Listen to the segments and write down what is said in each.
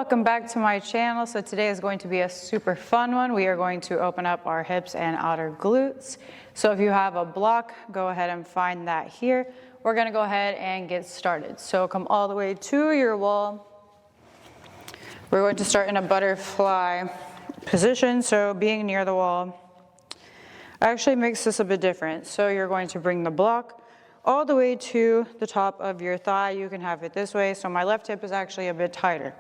welcome back to my channel. So today is going to be a super fun one. We are going to open up our hips and outer glutes. So if you have a block, go ahead and find that here. We're gonna go ahead and get started. So come all the way to your wall. We're going to start in a butterfly position. So being near the wall actually makes this a bit different. So you're going to bring the block all the way to the top of your thigh. You can have it this way. So my left hip is actually a bit tighter.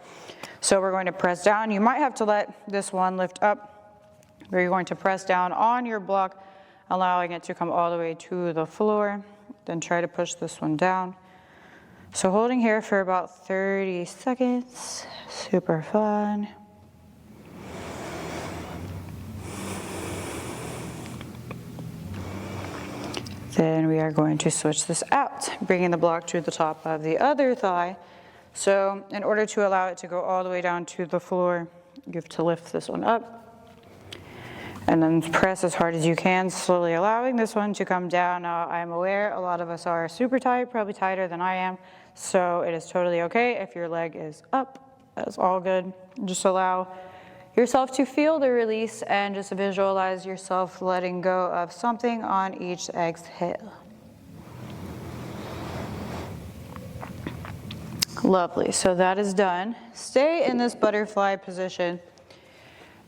So we're going to press down. You might have to let this one lift up, where you're going to press down on your block, allowing it to come all the way to the floor. Then try to push this one down. So holding here for about 30 seconds, super fun. Then we are going to switch this out, bringing the block to the top of the other thigh. So in order to allow it to go all the way down to the floor, you have to lift this one up and then press as hard as you can, slowly allowing this one to come down. Now I'm aware a lot of us are super tight, probably tighter than I am. So it is totally okay if your leg is up, that's all good. Just allow yourself to feel the release and just visualize yourself letting go of something on each exhale. Lovely, so that is done. Stay in this butterfly position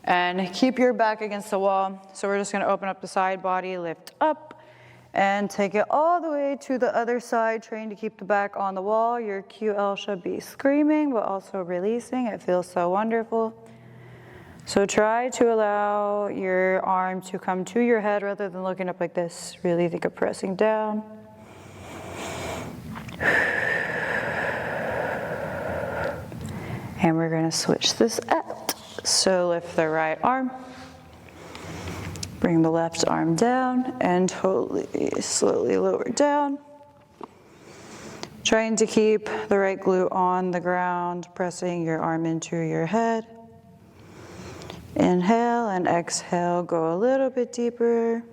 and keep your back against the wall. So we're just gonna open up the side body, lift up, and take it all the way to the other side, trying to keep the back on the wall. Your QL should be screaming, but also releasing. It feels so wonderful. So try to allow your arm to come to your head rather than looking up like this. Really think of pressing down. And we're gonna switch this out. So lift the right arm, bring the left arm down, and totally slowly lower down. Trying to keep the right glute on the ground, pressing your arm into your head. Inhale and exhale, go a little bit deeper.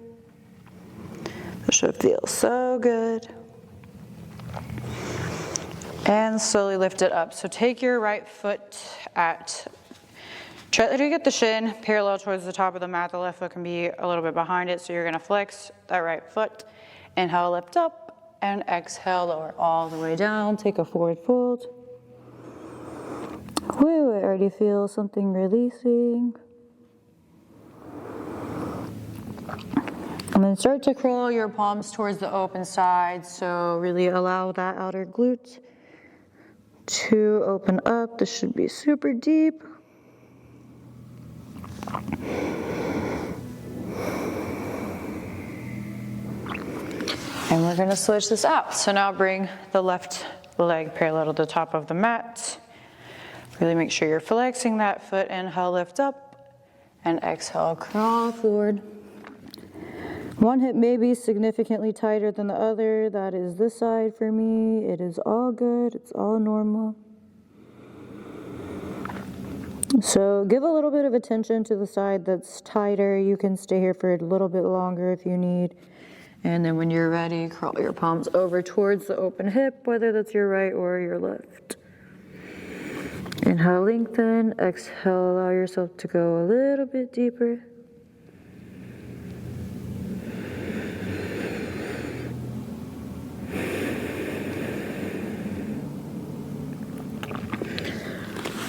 This should feel so good. And slowly lift it up. So take your right foot try to get the shin parallel towards the top of the mat. The left foot can be a little bit behind it. So you're gonna flex that right foot. Inhale, lift up, and exhale, lower all the way down. Take a forward fold. Woo, I already feel something releasing. And then start to crawl your palms towards the open side. So really allow that outer glute to open up. This should be super deep. And we're gonna switch this out. So now bring the left leg parallel to the top of the mat. Really make sure you're flexing that foot. Inhale, lift up, and exhale, crawl forward. One hip may be significantly tighter than the other. That is this side for me. It is all good, it's all normal. So give a little bit of attention to the side that's tighter. You can stay here for a little bit longer if you need. And then when you're ready, crawl your palms over towards the open hip, whether that's your right or your left. Inhale, lengthen. Exhale, allow yourself to go a little bit deeper.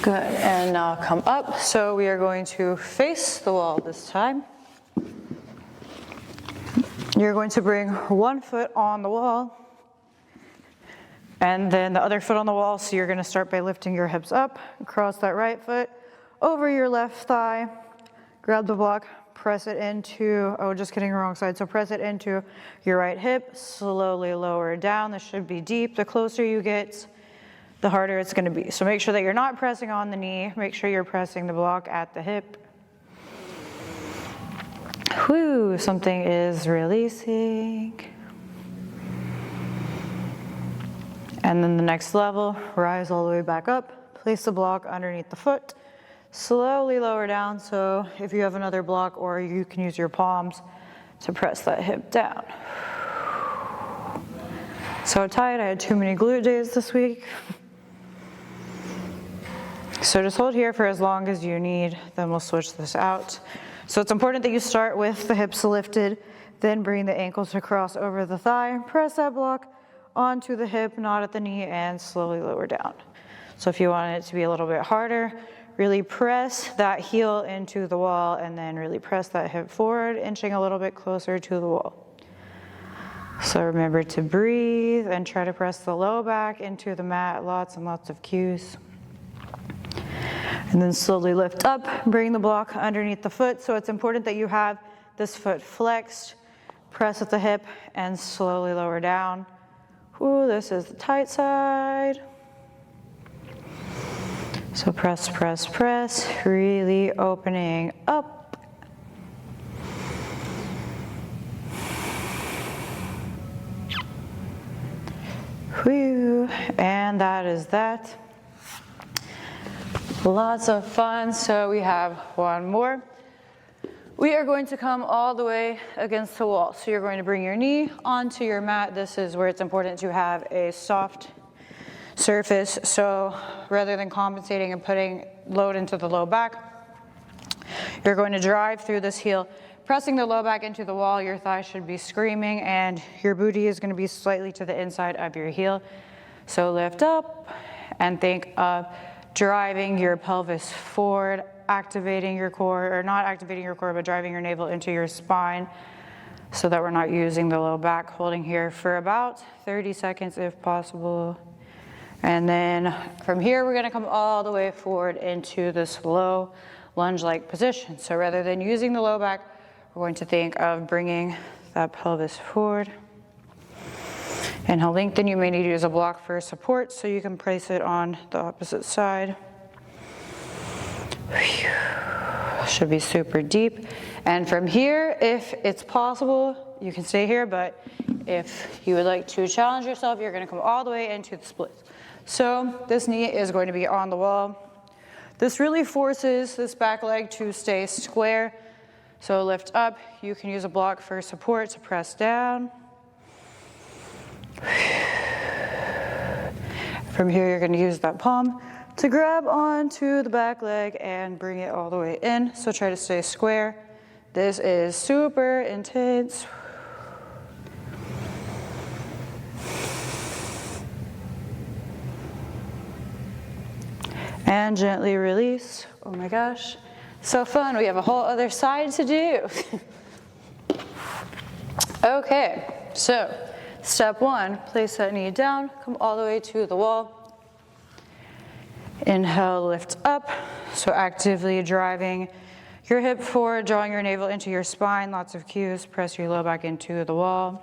Good, and now come up. So we are going to face the wall this time. You're going to bring one foot on the wall and then the other foot on the wall. So you're gonna start by lifting your hips up, cross that right foot over your left thigh, grab the block, press it into, oh, just kidding, wrong side. So press it into your right hip, slowly lower it down. This should be deep. The closer you get, the harder it's gonna be. So make sure that you're not pressing on the knee. Make sure you're pressing the block at the hip. Whew, something is releasing. And then the next level, rise all the way back up. Place the block underneath the foot. Slowly lower down. So if you have another block, or you can use your palms to press that hip down. So tight, I had too many glute days this week. So just hold here for as long as you need, then we'll switch this out. So it's important that you start with the hips lifted, then bring the ankles across over the thigh, press that block onto the hip, not at the knee, and slowly lower down. So if you want it to be a little bit harder, really press that heel into the wall and then really press that hip forward, inching a little bit closer to the wall. So remember to breathe and try to press the low back into the mat, lots and lots of cues. And then slowly lift up, bring the block underneath the foot. So it's important that you have this foot flexed, press at the hip, and slowly lower down. Ooh, this is the tight side. So press, press, press, really opening up. Whew, and that is that. Lots of fun. So we have one more. We are going to come all the way against the wall. So you're going to bring your knee onto your mat. This is where it's important to have a soft surface. So rather than compensating and putting load into the low back, you're going to drive through this heel, pressing the low back into the wall. Your thigh should be screaming and your booty is going to be slightly to the inside of your heel. So lift up and think of driving your pelvis forward, activating your core, or not activating your core, but driving your navel into your spine so that we're not using the low back, holding here for about 30 seconds if possible. And then from here, we're gonna come all the way forward into this low lunge-like position. So rather than using the low back, we're going to think of bringing that pelvis forward. And how lengthen, you may need to use a block for support so you can place it on the opposite side. Should be super deep. And from here, if it's possible, you can stay here, but if you would like to challenge yourself, you're gonna come all the way into the splits. So this knee is going to be on the wall. This really forces this back leg to stay square. So lift up, you can use a block for support to press down. From here, you're going to use that palm to grab onto the back leg and bring it all the way in. So try to stay square. This is super intense. And gently release. Oh my gosh, so fun. We have a whole other side to do. Okay, so step one, place that knee down, come all the way to the wall. Inhale, lift up. So actively driving your hip forward, drawing your navel into your spine, lots of cues. Press your low back into the wall.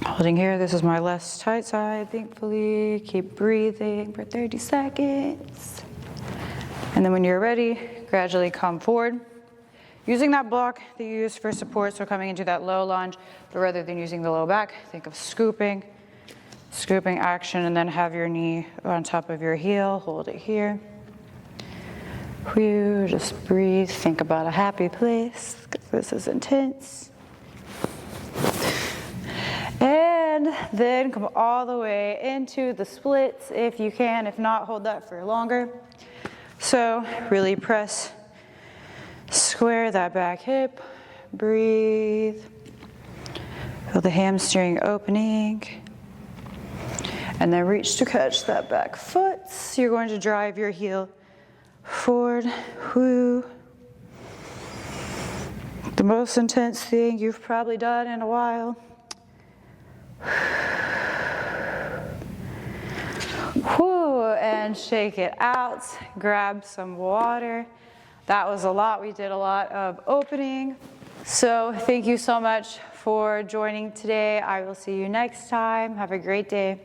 Holding here, this is my less tight side, thankfully. Keep breathing for 30 seconds. And then when you're ready, gradually come forward. Using that block that you use for support, so coming into that low lunge, but rather than using the low back, think of scooping action, and then have your knee on top of your heel, hold it here. Whew, just breathe, think about a happy place, because this is intense. And then come all the way into the splits if you can. If not, hold that for longer. So really press, square that back hip, breathe. Feel the hamstring opening. And then reach to catch that back foot. So you're going to drive your heel forward. Woo. The most intense thing you've probably done in a while. Whew, and shake it out. Grab some water. That was a lot. We did a lot of opening. So thank you so much for joining today. I will see you next time. Have a great day.